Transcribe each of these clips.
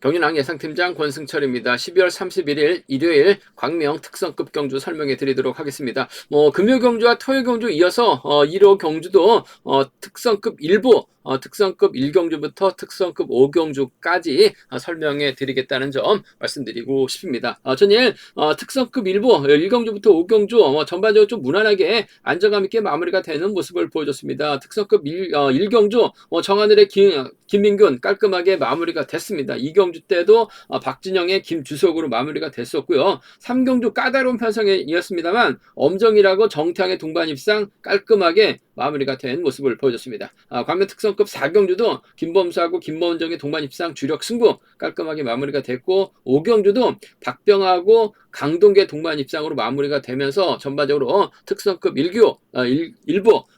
경인항 예상팀장 권승철입니다. 12월 31일 일요일 광명 특성급 경주 설명해 드리도록 하겠습니다. 금요 경주와 토요 경주 이어서 1호 경주도 특성급 일부 특성급 1경주부터 특성급 5경주까지 설명해 드리겠다는 점 말씀드리고 싶습니다. 전일 특성급 일부 1경주부터 5경주 전반적으로 좀 무난하게 안정감 있게 마무리가 되는 모습을 보여줬습니다. 특성급 1경주 정하늘의 김민균 깔끔하게 마무리가 됐습니다. 2경주 때도 박진영의 김주석으로 마무리가 됐었고요. 3경주 까다로운 편성이었습니다만 엄정이라고 정태양의 동반 입상 깔끔하게 마무리가 된 모습을 보여줬습니다. 광명 특성급 4경주도 김범수하고 김범정의 동반 입상 주력 승부 깔끔하게 마무리가 됐고 5경주도 박병하고 강동계 동반 입상으로 마무리가 되면서 전반적으로 특성급 1부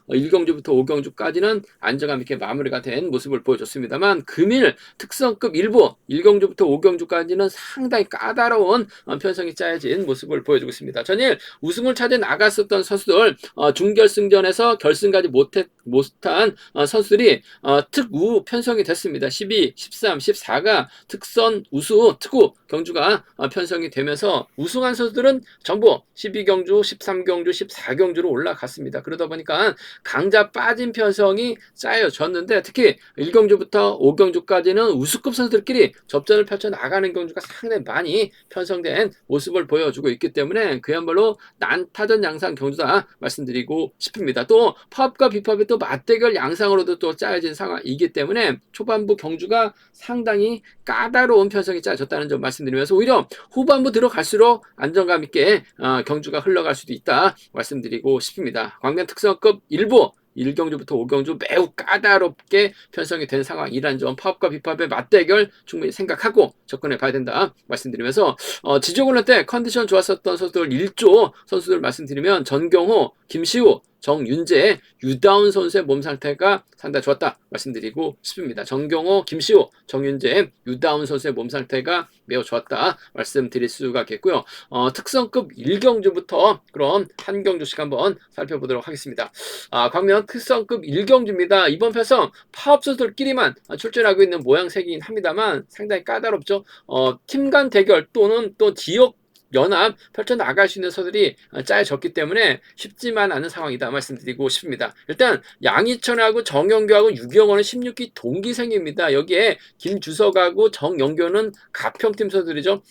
1경주부터 5경주까지는 안정감 있게 마무리가 된 모습을 보여줬습니다만 금일 특성급 1경주부터 5경주까지는 상당히 까다로운 편성이 짜여진 모습을 보여주고 있습니다. 전일 우승을 차지해 나갔었던 선수들 중결승전에서 결승까지 못한 선수들이 특우 편성이 됐습니다. 12, 13, 14가 특선 우수 특우 경주가 편성이 되면서 우승한 선수들은 전부 12경주, 13경주, 14경주로 올라갔습니다. 그러다 보니까 강자 빠진 편성이 짜여졌는데 특히 1경주부터 5경주까지는 우수급 선수들끼리 접전을 펼쳐 나가는 경주가 상당히 많이 편성된 모습을 보여주고 있기 때문에 그야말로 난타전 양상 경주다 말씀드리고 싶습니다. 또 팝과 비팝의 또 맞대결 양상으로도 또 짜여진 상황이기 때문에 초반부 경주가 상당히 까다로운 편성이 짜여졌다는 점 말씀드리면서 오히려 후반부 들어갈수록 안정감 있게 경주가 흘러갈 수도 있다 말씀드리고 싶습니다. 광명 특성급 일부 1경주부터 5경주 매우 까다롭게 편성이 된 상황이란 점 파업과 비팝의 맞대결 충분히 생각하고 접근해 봐야 된다 말씀드리면서 지저군란 때 컨디션 좋았었던 선수들 1조 선수들 말씀드리면 전경호, 김시우, 정윤재, 유다운 선수의 몸 상태가 상당히 좋았다 말씀드리고 싶습니다. 정경호, 김시우, 정윤재, 유다운 선수의 몸 상태가 매우 좋았다 말씀드릴 수가 있겠고요. 특성급 1경주부터 그럼 한 경주씩 한번 살펴보도록 하겠습니다. 광명 특성급 1경주입니다. 이번 편성 파업 선수들끼리만 출전하고 있는 모양새이긴 합니다만 상당히 까다롭죠. 팀 간 대결 또는 또 지역 연합 펼쳐나갈 수 있는 선수들이 짜여졌기 때문에 쉽지만 않은 상황이다 말씀드리고 싶습니다. 일단 양희천하고 정영규하고 유경원은 16기 동기생입니다. 여기에 김주석하고 정영규는 가평팀 선수들이죠.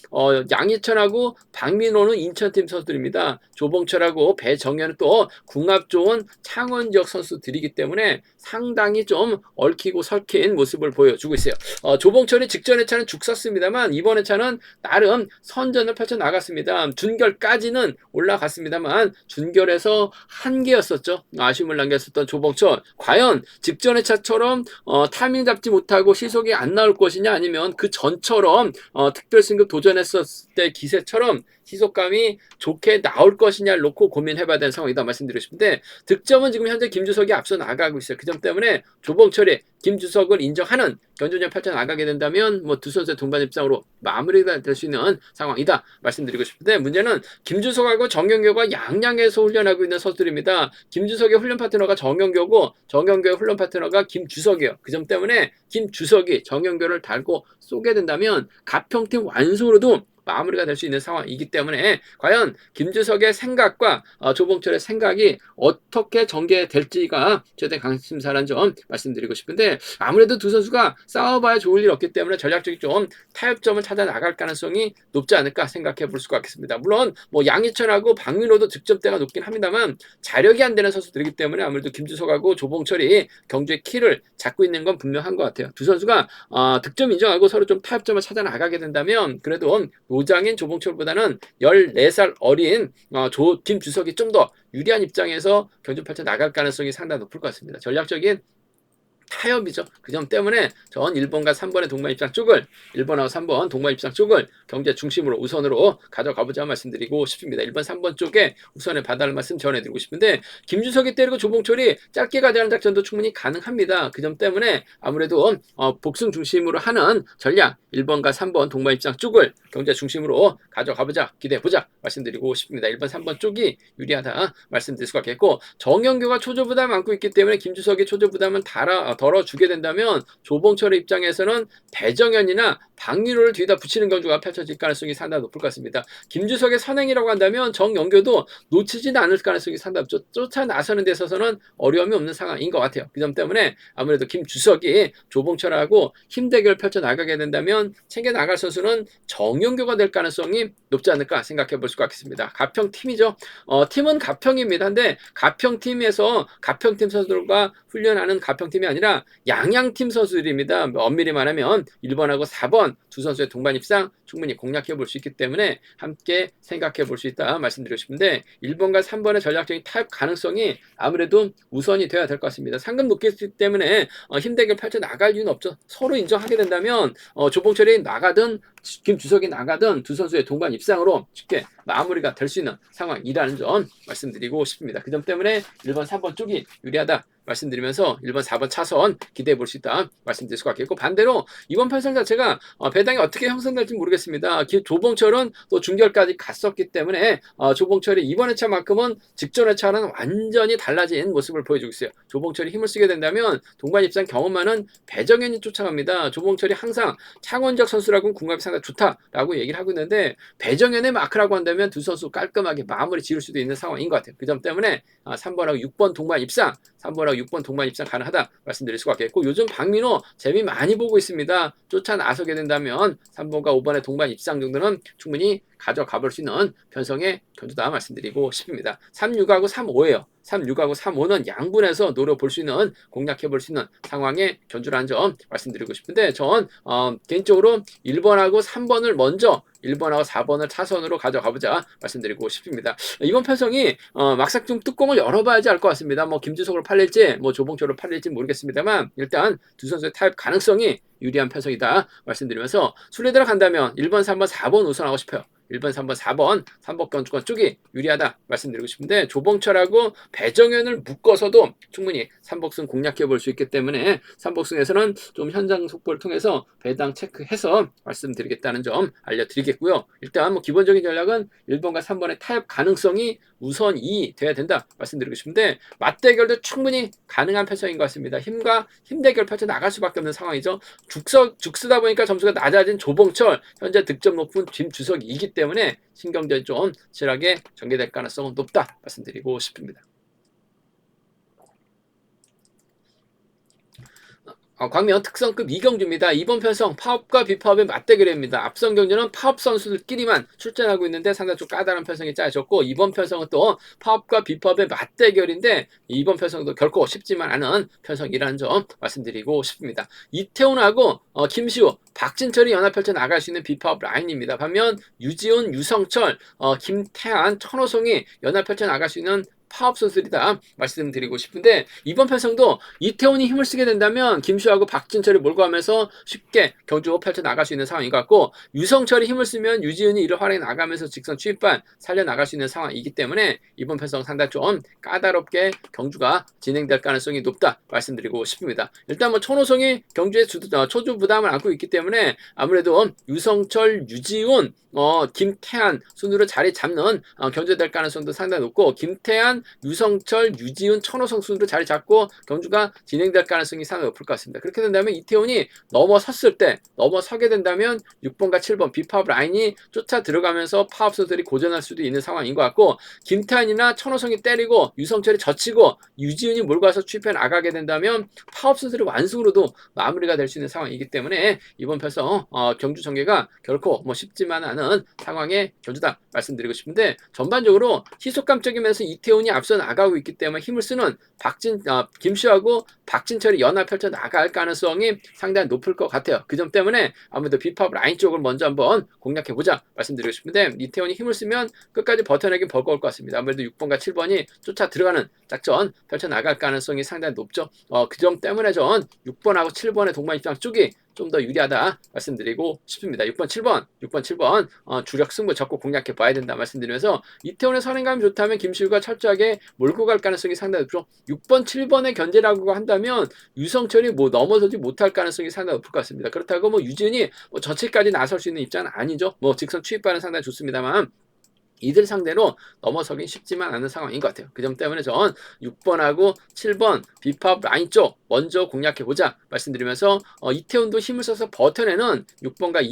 양희천하고 박민호는 인천팀 선수들입니다. 조봉철하고 배정현은 또 궁합 좋은 창원 지역 선수들이기 때문에 상당히 좀 얽히고 설킨 모습을 보여주고 있어요. 조봉철이 직전 회차는 죽 섰습니다만 이번 회차는 나름 선전을 펼쳐나갔습니다. 준결까지는 올라갔습니다만 준결에서 한계였었죠. 아쉬움을 남겼었던 조봉철. 과연 직전 회차처럼 타이밍 잡지 못하고 시속이 안 나올 것이냐 아니면 그 전처럼 특별승급 도전했었을 때 기세처럼 시속감이 좋게 나올 것이냐를 놓고 고민해봐야 되는 상황이다 말씀드리고 싶은데 득점은 지금 현재 김주석이 앞서 나가고 있어요. 그 점 때문에 조봉철이 김주석을 인정하는 경주전 펼쳐 나가게 된다면 두 선수의 동반 입장으로 마무리가 될 수 있는 상황이다 말씀드리고 싶은데 문제는 김주석하고 정영규가 양양에서 훈련하고 있는 선수들입니다. 김주석의 훈련 파트너가 정영규고 정영규의 훈련 파트너가 김주석이에요. 그 점 때문에 김주석이 정영규를 달고 쏘게 된다면 가평팀 완수로도 마무리가 될 수 있는 상황이기 때문에 과연 김주석의 생각과 조봉철의 생각이 어떻게 전개될지가 최대 관심사라는 점 말씀드리고 싶은데 아무래도 두 선수가 싸워봐야 좋을 일 없기 때문에 전략적인 좀 타협점을 찾아 나갈 가능성이 높지 않을까 생각해 볼 수가 있겠습니다. 물론 양희천하고 박민호도 득점대가 높긴 합니다만 자력이 안 되는 선수들이기 때문에 아무래도 김주석하고 조봉철이 경주의 키를 잡고 있는 건 분명한 것 같아요. 두 선수가 득점 인정하고 서로 좀 타협점을 찾아 나가게 된다면 그래도 노장인 조봉철보다는 14살 어린 김주석이 좀 더 유리한 입장에서 경주 펼쳐 나갈 가능성이 상당히 높을 것 같습니다. 전략적인 타협이죠. 그 점 때문에 전 1번과 3번의 동반 입장 쪽을 1번하고 3번 동반 입장 쪽을 경제 중심으로 우선으로 가져가보자 말씀드리고 싶습니다. 1번, 3번 쪽에 우선에 봐달라는 말씀 전해드리고 싶은데 김주석이 때리고 조봉철이 짧게 가져가는 작전도 충분히 가능합니다. 그 점 때문에 아무래도 복승 중심으로 하는 전략 1번과 3번 동반 입장 쪽을 경제 중심으로 가져가보자 기대해보자 말씀드리고 싶습니다. 1번, 3번 쪽이 유리하다 말씀드릴 수가 있겠고 정영규가 초조 부담 안고 있기 때문에 김주석이 초조 부담은 덜어주게 된다면 조봉철의 입장에서는 배정현이나 박민호를 뒤에다 붙이는 경주가 펼쳐질 가능성이 상당히 높을 것 같습니다. 김주석의 선행이라고 한다면 정연교도 놓치지는 않을 가능성이 상당히 높죠. 쫓아 나서는 데 있어서는 어려움이 없는 상황인 것 같아요. 그 점 때문에 아무래도 김주석이 조봉철하고 힘대결을 펼쳐나가게 된다면 챙겨나갈 선수는 정연교가 될 가능성이 높지 않을까 생각해 볼 수가 있겠습니다. 가평팀이죠. 팀은 가평입니다. 근데 가평팀에서 가평팀 선수들과 훈련하는 가평팀이 아니라 양양팀 선수들입니다. 엄밀히 말하면 1번하고 4번 두 선수의 동반 입상 충분히 공략해 볼 수 있기 때문에 함께 생각해 볼 수 있다 말씀드리고 싶은데 1번과 3번의 전략적인 타협 가능성이 아무래도 우선이 되어야 될 것 같습니다. 상금 높기 때문에 힘대결 펼쳐 나갈 이유는 없죠. 서로 인정하게 된다면 조봉철이 나가든 김주석이 나가든 두 선수의 동반 입상으로 쉽게 마무리가 될 수 있는 상황이라는 점 말씀드리고 싶습니다. 그 점 때문에 1번, 3번 쪽이 유리하다 말씀드리면서 1번, 4번 차선 기대해 볼 수 있다 말씀드릴 수가 있겠고, 반대로 이번 편성 자체가 배당이 어떻게 형성될지 모르겠습니다. 조봉철은 또 중결까지 갔었기 때문에 조봉철이 이번 회차만큼은 직전 회차는 완전히 달라진 모습을 보여주고 있어요. 조봉철이 힘을 쓰게 된다면 동반 입상 경험 많은 배정현이 쫓아갑니다. 조봉철이 항상 창원적 선수라고는 궁합이 상당히 좋다라고 얘기를 하고 있는데 배정현의 마크라고 한다면 두 선수 깔끔하게 마무리 지을 수도 있는 상황인 것 같아요. 그 점 때문에 3번하고 6번 동반 입상, 3번하고 6번 동반 입상 가능하다 말씀드릴 수가 있겠고, 요즘 박민호 재미 많이 보고 있습니다. 쫓아 나서게 된다면 3번과 5번의 동반 입상 정도는 충분히 가져가 볼 수 있는 편성의 견주다 말씀드리고 싶습니다. 3-6하고 3-5예요. 3-6하고 3-5는 양분해서 노려볼 수 있는, 공략해 볼 수 있는 상황의 견주라는 점 말씀드리고 싶은데, 전 개인적으로 1번하고 3번을 먼저 1번하고 4번을 차선으로 가져가보자 말씀드리고 싶습니다. 이번 편성이 막상 좀 뚜껑을 열어봐야지 알 것 같습니다. 뭐 김주석으로 팔릴지 뭐 조봉철로 팔릴지 모르겠습니다만 일단 두 선수의 타협 가능성이 유리한 편성이다 말씀드리면서 순리대로 간다면 1번, 3번, 4번 우선하고 싶어요. 1번, 3번, 4번 삼복견주권 쪽이 유리하다 말씀드리고 싶은데, 조봉철하고 배정현을 묶어서도 충분히 삼복승 공략해 볼 수 있기 때문에 삼복승에서는 좀 현장 속보를 통해서 배당 체크해서 말씀드리겠다는 점 알려드리겠고요. 일단 뭐 기본적인 전략은 1번과 3번의 타협 가능성이 우선이 돼야 된다 말씀드리고 싶은데, 맞대결도 충분히 가능한 편성인 것 같습니다. 힘과 힘 대결 펼쳐 나갈 수밖에 없는 상황이죠. 죽쓰다 보니까 점수가 낮아진 조봉철, 현재 득점 높은 김주석이기 때문에 신경전이 좀 치열하게 전개될 가능성은 높다 말씀드리고 싶습니다. 광명 특성급 2경주입니다. 이번 편성 파업과 비파업의 맞대결입니다. 앞선 경주는 파업 선수들끼리만 출전하고 있는데 상당히 좀 까다로운 편성이 짜여졌고, 이번 편성은 또 파업과 비파업의 맞대결인데 이번 편성도 결코 쉽지만 않은 편성이라는 점 말씀드리고 싶습니다. 이태훈하고 김시우, 박진철이 연합 펼쳐 나갈 수 있는 비파업 라인입니다. 반면 유지훈, 유성철, 김태한, 천호송이 연합 펼쳐 나갈 수 있는 파업 선수들이다 말씀드리고 싶은데, 이번 편성도 이태원이 힘을 쓰게 된다면 김슈하고 박진철이 몰고 가면서 쉽게 경주 펼쳐 나갈 수 있는 상황인 것 같고, 유성철이 힘을 쓰면 유지은이 이를 활용해 나가면서 직선 추입반 살려 나갈 수 있는 상황이기 때문에 이번 편성 상당히 좀 까다롭게 경주가 진행될 가능성이 높다 말씀드리고 싶습니다. 일단 뭐 천호성이 경주에 초주 부담을 안고 있기 때문에 아무래도 유성철, 유지훈, 김태한 순으로 자리 잡는 경주될 가능성도 상당히 높고, 김태한, 유성철, 유지훈, 천호성 순으로 자리 잡고 경주가 진행될 가능성이 상당히 높을 것 같습니다. 그렇게 된다면 이태훈이 넘어서게 된다면 6번과 7번 비파업 라인이 쫓아 들어가면서 파업 선수들이 고전할 수도 있는 상황인 것 같고, 김태한이나 천호성이 때리고 유성철이 젖히고 유지훈이 몰고 와서 추입해 나가게 된다면 파업 선수들의 완승으로도 마무리가 될 수 있는 상황이기 때문에 이번 편성 경주 전개가 결코 뭐 쉽지만 않은 상황의 경주다 말씀드리고 싶은데, 전반적으로 희속감적이면서 이태훈이 앞서 나가고 있기 때문에 힘을 쓰는 김슈하고 박진철이 연합 펼쳐 나갈 가능성이 상당히 높을 것 같아요. 그 점 때문에 아무래도 비팝 라인 쪽을 먼저 한번 공략해 보자 말씀드리고 싶은데, 이태훈이 힘을 쓰면 끝까지 버텨내긴 버거울 것 같습니다. 아무래도 6번과 7번이 쫓아 들어가는 작전 펼쳐 나갈 가능성이 상당히 높죠. 그 점 때문에 전 6번하고 7번의 동반 입장 쪽이 좀 더 유리하다 말씀드리고 싶습니다. 6번, 7번 주력 승부 적극 공략해 봐야 된다 말씀드리면서, 이태원의 선행감이 좋다면 김시우가 철저하게 몰고 갈 가능성이 상당히 높죠. 6번, 7번의 견제라고 한다면 유성철이 뭐 넘어서지 못할 가능성이 상당히 높을 것 같습니다. 그렇다고 뭐 유진이 뭐 저치까지 나설 수 있는 입장은 아니죠. 뭐 직선 추입반은 상당히 좋습니다만 이들 상대로 넘어서긴 쉽지만 않은 상황인 것 같아요. 그 점 때문에 전 6번하고 7번 비팝 라인 쪽 먼저 공략해보자 말씀드리면서 이태훈도 힘을 써서 버텨내는 6번과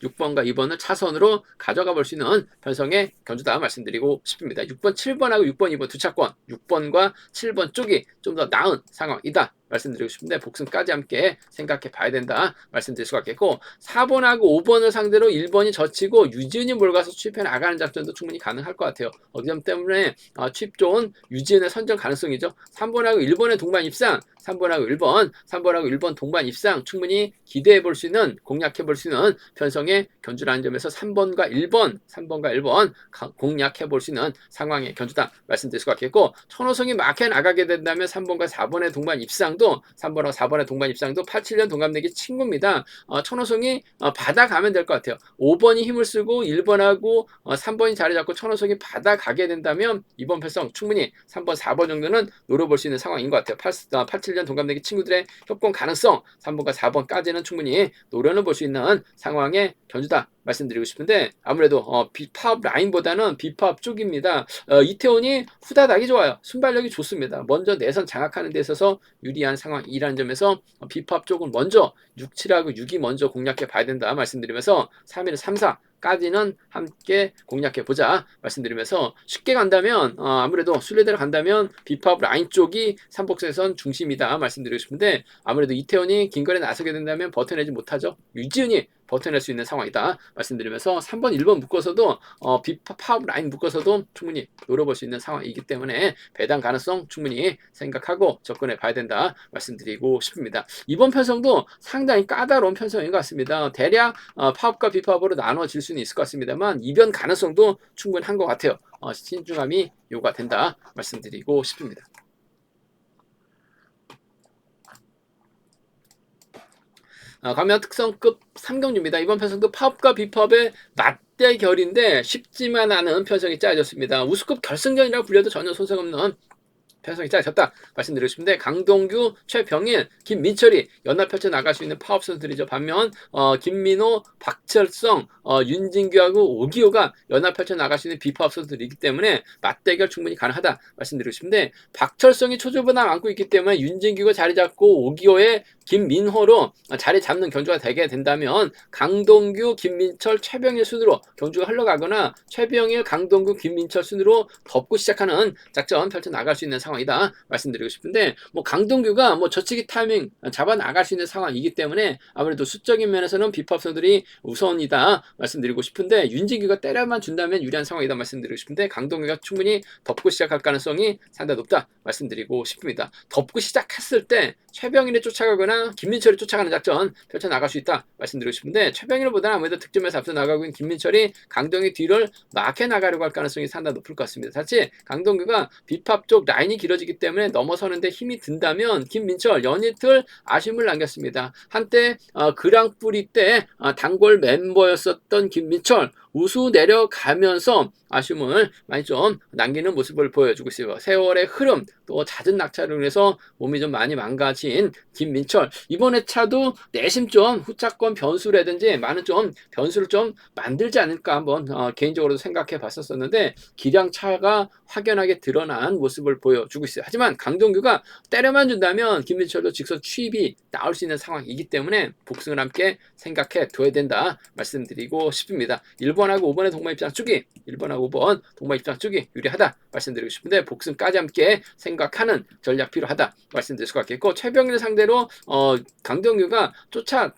2번을 차선으로 가져가 볼 수 있는 편성의 견주다 말씀드리고 싶습니다. 6번, 7번하고 6번, 2번 두 차권 6번과 7번 쪽이 좀 더 나은 상황이다 말씀드리고 싶은데 복승까지 함께 생각해 봐야 된다 말씀드릴 수가 있겠고 4번하고 5번을 상대로 1번이 젖히고 유지은이 몰가서 취입해 나가는 작전도 충분히 가능할 것 같아요. 그 점 때문에 취입 좋은 유지은의 선정 가능성이죠. 3번하고 1번의 동반 입상 3번하고 1번 동반 입상 충분히 기대해 볼 수 있는 공략해 볼 수 있는 편성의 견주라는 점에서 3번과 1번 공략해 볼 수 있는 상황의 견주다 말씀드릴 수가 있겠고 천호성이 막혀 나가게 된다면 3번과 4번의 동반 입상도 3번하고 4번의 동반 입상도 87년 동갑내기 친구입니다. 천호성이 받아가면 될 것 같아요. 5번이 힘을 쓰고 1번하고 3번이 자리 잡고 천호성이 받아가게 된다면 이번 편성 충분히 3번, 4번 정도는 노려볼 수 있는 상황인 것 같아요. 87년 동갑내기 친구들의 협공 가능성 3번과 4번까지는 충분히 노려는 볼 수 있는 상황의 견주다 말씀드리고 싶은데 아무래도 비팝 라인보다는 비팝 쪽입니다. 이태원이 후다닥이 좋아요. 순발력이 좋습니다. 먼저 내선 장악하는 데 있어서 유리한 상황이라는 점에서 비팝 쪽은 먼저 6, 7하고 6이 먼저 공략해 봐야 된다 말씀드리면서 3일 3, 4까지는 함께 공략해 보자 말씀드리면서 쉽게 간다면 아무래도 순례대로 간다면 비팝 라인 쪽이 삼복선에선 중심이다 말씀드리고 싶은데 아무래도 이태원이 긴거리에 나서게 된다면 버텨내지 못하죠. 유지은이 버텨낼 수 있는 상황이다 말씀드리면서 3번, 1번 묶어서도 비팝 라인 묶어서도 충분히 노려볼 수 있는 상황이기 때문에 배당 가능성 충분히 생각하고 접근해 봐야 된다 말씀드리고 싶습니다. 이번 편성도 상당히 까다로운 편성인 것 같습니다. 대략 팝과 비팝으로 나눠질 수는 있을 것 같습니다만 이변 가능성도 충분한 것 같아요. 신중함이 요구가 된다 말씀드리고 싶습니다. 가면 특성급 3경주입니다. 이번 편성도 팝과 비팝의 맞대결인데 쉽지만 않은 편성이 짜여졌습니다. 우수급 결승전이라고 불려도 전혀 손색 없는 편성이 짜여졌다 말씀드리고 싶은데 강동규, 최병일, 김민철이 연합 펼쳐 나갈 수 있는 파업 선수들이죠. 반면 김민호, 박철성, 윤진규하고 오기호가 연합 펼쳐 나갈 수 있는 비파업 선수들이기 때문에 맞대결 충분히 가능하다 말씀드리고 싶은데 박철성이 초조부담 안고 있기 때문에 윤진규가 자리 잡고 오기호의 김민호로 자리 잡는 견주가 되게 된다면 강동규, 김민철, 최병일 순으로 경주가 흘러가거나 최병일, 강동규, 김민철 순으로 덮고 시작하는 작전 펼쳐 나갈 수 있는 상황이다 말씀드리고 싶은데 강동규가 저치기 타이밍 잡아 나갈 수 있는 상황이기 때문에 아무래도 수적인 면에서는 비팝 선수들이 우선이다 말씀드리고 싶은데 윤진규가 때려만 준다면 유리한 상황이다 말씀드리고 싶은데 강동규가 충분히 덮고 시작할 가능성이 상당히 높다 말씀드리고 싶습니다. 덮고 시작했을 때 최병일이 쫓아가거나 김민철이 쫓아가는 작전 펼쳐 나갈 수 있다 말씀드리고 싶은데 최병일보다는 아무래도 득점에서 앞서 나가고 있는 김민철이 강동규 뒤를 막혀 나가려고 할 가능성이 상당히 높을 것 같습니다. 사실 강동규가 비팝 쪽 라인이 길어지기 때문에 넘어서는데 힘이 든다면 김민철 연이틀 아쉬움을 남겼습니다. 한때 그랑프리 때 단골 멤버였었던 김민철 우수 내려가면서 아쉬움을 많이 좀 남기는 모습을 보여주고 있어요. 세월의 흐름 또 잦은 낙차로 인해서 몸이 좀 많이 망가진 김민철 이번에 차도 내심 좀 후차권 변수라든지 많은 좀 변수를 좀 만들지 않을까 한번 개인적으로 생각해 봤었는데 기량차가 확연하게 드러난 모습을 보여주고 있어요. 하지만 강동규가 때려만 준다면 김민철도 직선 취입이 나올 수 있는 상황이기 때문에 복승을 함께 생각해 둬야 된다 말씀드리고 싶습니다. 1번하고 5번의 동반 입장 쪽이 1번하고 5번 동반 입장 쪽이 유리하다 말씀드리고 싶은데 복승까지 함께 생각하는 전략 필요하다 말씀드릴 수가 있겠고 최병일 상대로 강동규가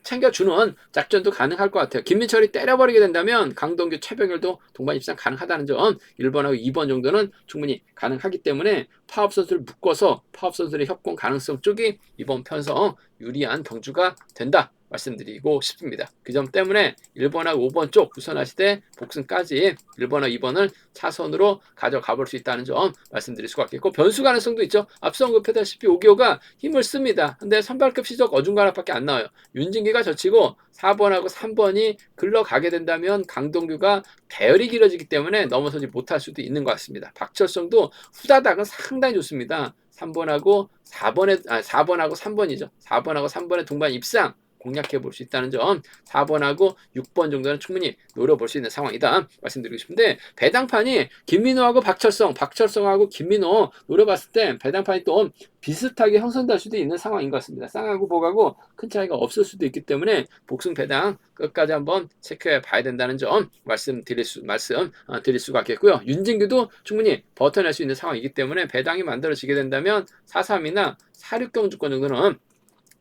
챙겨주는 작전도 가능할 것 같아요. 김민철이 때려버리게 된다면 강동규, 최병일도 동반 입상 가능하다는 점 1번하고 2번 정도는 충분히 가능하기 때문에 파업 선수를 묶어서 파업 선수들의 협공 가능성 쪽이 이번 편성 유리한 경주가 된다 말씀드리고 싶습니다. 그 점 때문에 1번하고 5번 쪽 우선하시되 복승까지 1번하고 2번을 차선으로 가져가 볼 수 있다는 점 말씀드릴 수가 있겠고 변수 가능성도 있죠. 앞서 언급했다시피 오기호가 힘을 씁니다. 근데 선발급 시적 어중간하밖에 안 나와요. 윤진기가 젖히고 4번하고 3번이 글러가게 된다면 강동규가 대열이 길어지기 때문에 넘어서지 못할 수도 있는 것 같습니다. 박철성도 후다닥은 상당히 좋습니다. 4번하고 3번이죠. 4번하고 3번의 동반 입상 공략해 볼 수 있다는 점, 4번하고 6번 정도는 충분히 노려볼 수 있는 상황이다 말씀드리고 싶은데, 배당판이 김민호하고 박철성하고 김민호 노려봤을 때 배당판이 또 비슷하게 형성될 수도 있는 상황인 것 같습니다. 쌍하고 복하고 큰 차이가 없을 수도 있기 때문에 복승 배당 끝까지 한번 체크해 봐야 된다는 점 말씀드릴 수가 있겠고요. 윤진규도 충분히 버텨낼 수 있는 상황이기 때문에 배당이 만들어지게 된다면 4-3이나 4-6경주권 정도는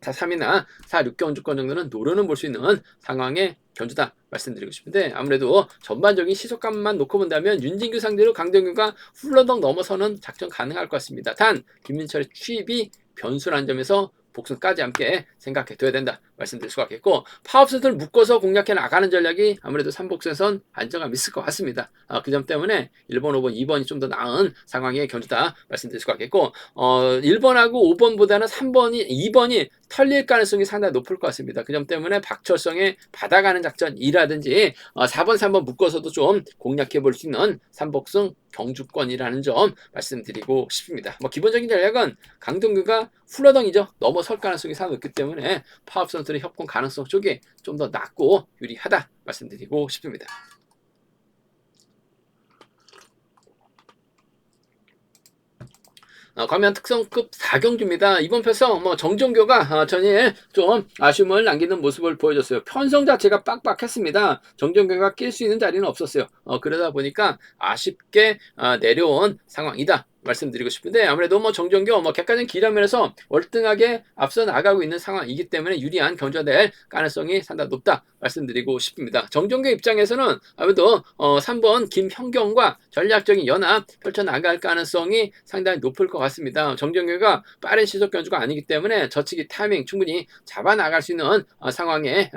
4-3이나 4-6경주권 정도는 노려는 볼 수 있는 상황의 견주다 말씀드리고 싶은데, 아무래도 전반적인 시속감만 놓고 본다면 윤진규 상대로 강정규가 훌러덩 넘어서는 작전 가능할 것 같습니다. 단 김민철의 취입이 변수라는 점에서 복수까지 함께 생각해 둬야 된다 말씀드릴 수가 있겠고, 파업선수를 묶어서 공략해 나가는 전략이 아무래도 3복수에선 안정감 있을 것 같습니다. 그 점 때문에 1번, 5번, 2번이 좀 더 나은 상황의 견주다 말씀드릴 수가 있겠고, 1번하고 5번보다는 2번이 털릴 가능성이 상당히 높을 것 같습니다. 그 점 때문에 박철성의 받아가는 작전이라든지 4번, 3번 묶어서도 좀 공략해 볼 수 있는 3복승 경주권이라는 점 말씀드리고 싶습니다. 기본적인 전략은 강동규가 훌러덩이죠. 넘어설 가능성이 상당히 높기 때문에 파업 선수들의 협공 가능성 쪽이 좀 더 낮고 유리하다 말씀드리고 싶습니다. 과면 특성급 4경주입니다. 이번 편성 정종교가 전일 좀 아쉬움을 남기는 모습을 보여줬어요. 편성 자체가 빡빡했습니다. 정종교가 낄 수 있는 자리는 없었어요. 그러다 보니까 아쉽게 내려온 상황이다 말씀드리고 싶은데, 아무래도 정종교 객관적인 기량면에서 월등하게 앞서 나가고 있는 상황이기 때문에 유리한 견주가 될 가능성이 상당히 높다 말씀드리고 싶습니다. 정종교 입장에서는 아무래도 3번 김형경과 전략적인 연합 펼쳐나갈 가능성이 상당히 높을 것 같습니다. 정종교가 빠른 시속 견주가 아니기 때문에 저치기 타이밍 충분히 잡아 나갈 수 있는 상황의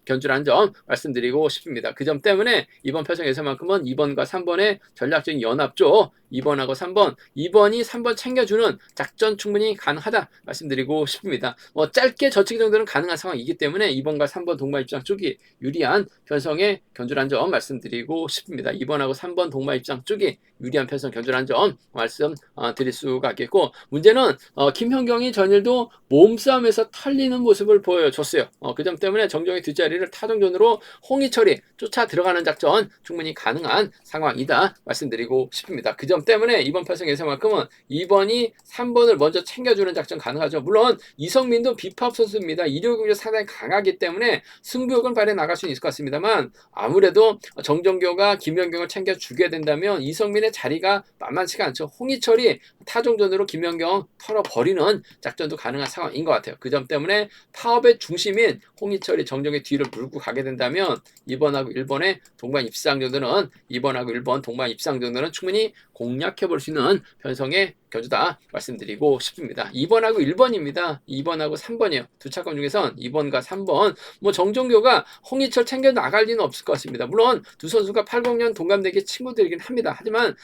견주라는 점 말씀드리고 싶습니다. 그 점 때문에 이번 편성에서만큼은 2번과 3번의 전략적인 연합 쪽 2번하고 3번, 2번이 3번 챙겨주는 작전 충분히 가능하다 말씀드리고 싶습니다. 짧게 저치기 정도는 가능한 상황이기 때문에 2번과 3번 동마 입장 쪽이 유리한 편성의 견주라는 점 말씀드리고 싶습니다. 2번하고 3번 동마 입장 쪽이 유리한 편성 견주라는 점 말씀드릴 수가 있겠고, 문제는 김현경이 전일도 몸싸움에서 털리는 모습을 보여줬어요. 그 점 때문에 정종의 뒷자리를 타동전으로 홍희철이 쫓아 들어가는 작전 충분히 가능한 상황이다 말씀드리고 싶습니다. 그 점 때문에 이번 편성에서만큼은 2번이 3번을 먼저 챙겨주는 작전 가능하죠. 물론 이성민도 비파업 선수입니다. 일요경주 상당히 강하기 때문에 승부욕은 발휘해 나갈 수 있을 것 같습니다만, 아무래도 정종교가 김연경을 챙겨주게 된다면 이성민의 자리가 만만치가 않죠. 홍희철이 타종전으로 김연경 털어버리는 작전도 가능한 상황인 것 같아요. 그 점 때문에 파업의 중심인 홍희철이 정종의 뒤를 물고 가게 된다면 2번하고 1번의 동반 입상 정도는 2번하고 1번 동반 입상 정도는 충분히 공략해 볼 수 있는 편성의 견주다 말씀드리고 싶습니다. 2번하고 1번입니다. 2번하고 3번이에요. 두 차권 중에선 2번과 3번 정종교가 홍희철 챙겨 나갈 리는 없을 것 같습니다. 물론 두 선수가 80년 동갑내기 친구들이긴 합니다. 하지만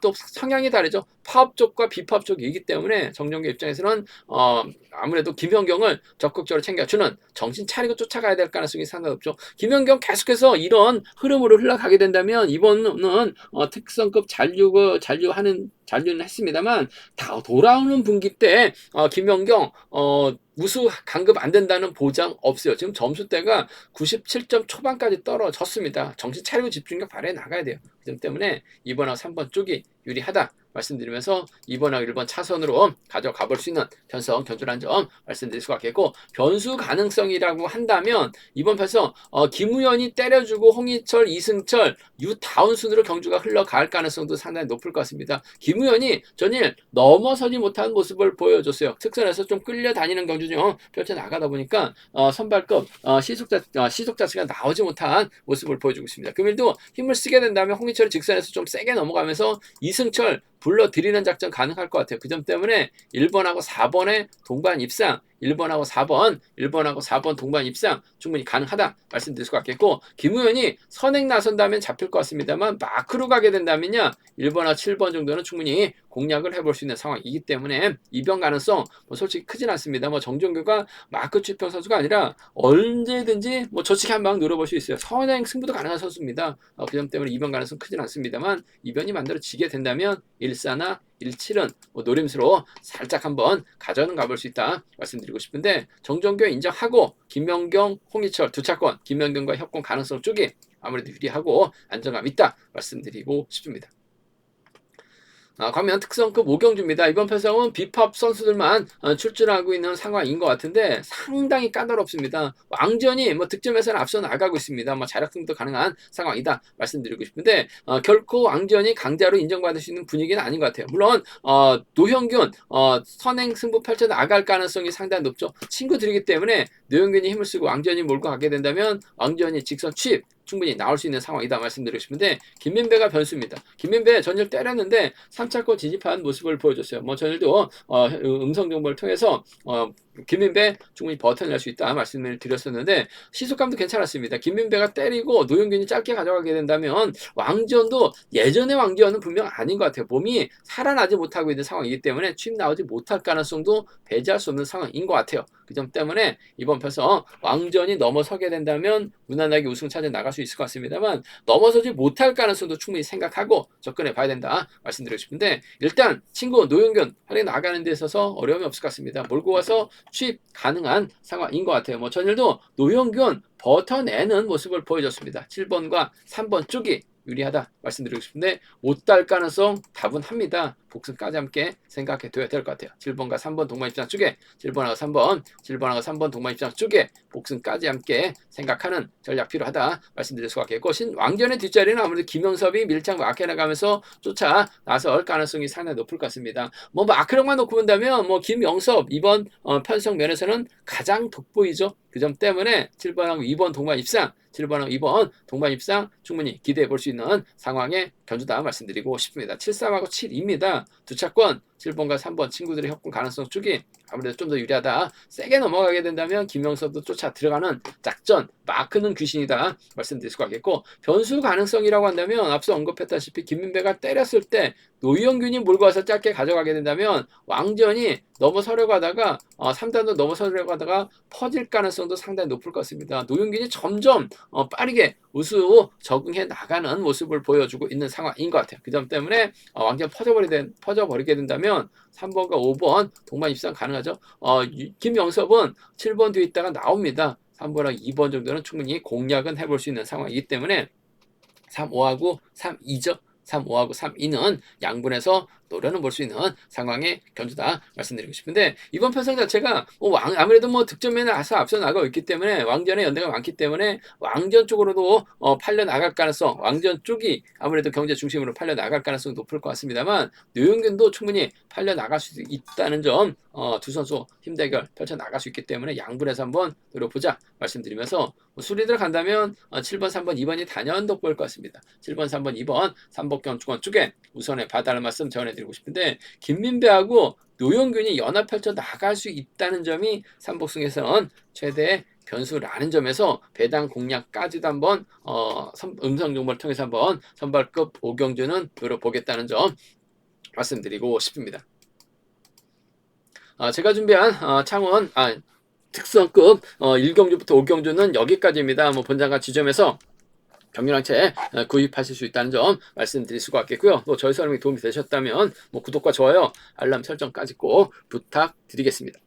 또 성향이 다르죠. 파업 쪽과 비파업 쪽이기 때문에 정종교 입장에서는 아무래도 김현경을 적극적으로 챙겨주는, 정신 차리고 쫓아가야 될 가능성이 상당히 높죠. 김현경 계속해서 이런 흐름으로 흘러가게 된다면 이번은 특성급 잔류는 했습니다만 다 돌아오는 분기 때 김연경 우수 강급 안 된다는 보장 없어요. 지금 점수대가 97점 초반까지 떨어졌습니다. 정신 차리고 집중력 발휘해 나가야 돼요. 그 점 때문에 2번하고 3번 쪽이 유리하다 말씀드리면서 2번하고 1번 차선으로 가져가 볼 수 있는 편성 견주라는 점 말씀드릴 수가 있겠고, 변수 가능성이라고 한다면 이번 편성 김우현이 때려주고 홍희철, 이승철, 유다운 순으로 경주가 흘러갈 가능성도 상당히 높을 것 같습니다. 김우현이 전일 넘어서지 못한 모습을 보여줬어요. 특선에서 좀 끌려다니는 경주 중 펼쳐나가다 보니까 선발급 시속 자체가 나오지 못한 모습을 보여주고 있습니다. 금일도 힘을 쓰게 된다면 홍희철이 직선에서 좀 세게 넘어가면서 이승철 불러들이는 작전 가능할 것 같아요. 그 점 때문에 1번하고 4번의 동반 입상, 1번하고 4번 동반 입상 충분히 가능하다 말씀드릴 수가 있겠고, 김우현이 선행 나선다면 잡힐 것 같습니다만 마크로 가게 된다면요 1번하고 7번 정도는 충분히 공략을 해볼 수 있는 상황이기 때문에 이변 가능성 솔직히 크진 않습니다. 정종규가 마크 출평 선수가 아니라 언제든지 저치기 한 방 노려볼 수 있어요. 선행 승부도 가능한 선수입니다. 그 점 때문에 이변 가능성 크진 않습니다만 이변이 만들어지게 된다면 14나 17은 노림수로 살짝 한번 가져는 가볼 수 있다 말씀드리고 싶은데, 정종교 인정하고 김연경, 홍희철 두 차권, 김연경과 협공 가능성 쪽이 아무래도 유리하고 안정감 있다 말씀드리고 싶습니다. 광명 특성급 오경주입니다. 이번 편성은 비팝 선수들만 출전하고 있는 상황인 것 같은데 상당히 까다롭습니다. 왕전이 득점에서는 앞서 나가고 있습니다. 자력승도 가능한 상황이다 말씀드리고 싶은데, 결코 왕전이 강자로 인정받을 수 있는 분위기는 아닌 것 같아요. 물론 노형균 선행 승부 펼쳐 나갈 가능성이 상당히 높죠. 친구들이기 때문에 노형균이 힘을 쓰고 왕전이 몰고 가게 된다면 왕전이 직선 취입 충분히 나올 수 있는 상황이다 말씀드리고 싶은데, 김민배가 변수입니다. 김민배 전일 때렸는데 3차권 진입한 모습을 보여줬어요. 전일도 음성 정보를 통해서 김민배 충분히 버텨낼 수 있다 말씀을 드렸었는데, 시속감도 괜찮았습니다. 김민배가 때리고 노영균이 짧게 가져가게 된다면 왕전도 예전의 왕전은 분명 아닌 것 같아요. 몸이 살아나지 못하고 있는 상황이기 때문에 취임 나오지 못할 가능성도 배제할 수 없는 상황인 것 같아요. 그 점 때문에 이번 편성 왕전이 넘어서게 된다면 무난하게 우승 차지해 나갈 수 있을 것 같습니다만, 넘어서지 못할 가능성도 충분히 생각하고 접근해 봐야 된다 말씀드리고 싶은데, 일단 친구 노영균 활약에 나가는 데 있어서 어려움이 없을 것 같습니다. 몰고 와서 취입 가능한 상황인 것 같아요. 전일도 노영균 버텨내는 모습을 보여줬습니다. 7번과 3번 쪽이 유리하다 말씀드리고 싶은데, 못 딸 가능성 다분합니다. 복승까지 함께 생각해 둬야 될 것 같아요. 7번과 3번 동반 입장 쪽에 7번하고 3번 동반 입장 쪽에 복승까지 함께 생각하는 전략 필요하다 말씀드릴 수가 있겠고, 왕전의 뒷자리는 아무래도 김영섭이 밀착 마크에 나가면서 쫓아 나설 가능성이 상당히 높을 것 같습니다. 마크력만 놓고 본다면 김영섭 이번 편성 면에서는 가장 돋보이죠. 그 점 때문에 7번하고 2번 동반 입상, 7번하고 2번 동반 입상 충분히 기대해 볼 수 있는 상황의 견주다 말씀드리고 싶습니다. 73하고 7입니다. 두 차권 7번과 3번 친구들의 협공 가능성 쪽이 아무래도 좀 더 유리하다. 세게 넘어가게 된다면 김영섭도 쫓아 들어가는 작전, 마크는 귀신이다 말씀드릴 수가 있겠고, 변수 가능성이라고 한다면 앞서 언급했다시피 김민배가 때렸을 때 노영균이 몰고 와서 짧게 가져가게 된다면 왕전이 넘어서려고 하다가 3단도 넘어서려고 하다가 퍼질 가능성도 상당히 높을 것 같습니다. 노영균이 점점 빠르게 우수 적응해 나가는 모습을 보여주고 있는 상황인 것 같아요. 그 점 때문에 왕전 퍼져버리게 된다면 3번과 5번 동반 입상 가능하죠. 김영섭은 7번 뒤에 있다가 나옵니다. 3번하고 2번 정도는 충분히 공략은 해볼 수 있는 상황이기 때문에 3, 5하고 3, 2죠. 3, 5하고 3, 2는 양분해서 노려는 볼 수 있는 상황의 견주다 말씀드리고 싶은데, 이번 편성 자체가 아무래도 득점에는 앞서 나가고 있기 때문에 왕전의 연대가 많기 때문에 왕전 쪽으로도 팔려 나갈 가능성, 왕전 쪽이 아무래도 경제 중심으로 팔려 나갈 가능성이 높을 것 같습니다만, 노영균도 충분히 팔려 나갈 수 있다는 점, 두 선수 힘대결 펼쳐 나갈 수 있기 때문에 양분해서 한번 노려보자 말씀드리면서, 수리들 간다면 7번, 3번, 2번이 단연 돋보일 것 같습니다. 7번, 3번, 2번 3복경 주권 쪽에 우선에 봐달라는 말씀 전해드리고 싶은데, 김민배하고 노영균이 연합 펼쳐 나갈 수 있다는 점이 삼복승에서는 최대 변수라는 점에서 배당 공략까지도 한번 음성 정보를 통해서 한번 선발급 오경주는 노려보겠다는 점 말씀드리고 싶습니다. 제가 준비한 창원 특성급 1경주부터 5경주는 여기까지입니다. 본장과 지점에서 경륜한 채 구입하실 수 있다는 점 말씀드릴 수가 있겠고요. 또 저희 설명이 도움이 되셨다면 구독과 좋아요, 알람 설정까지 꼭 부탁드리겠습니다.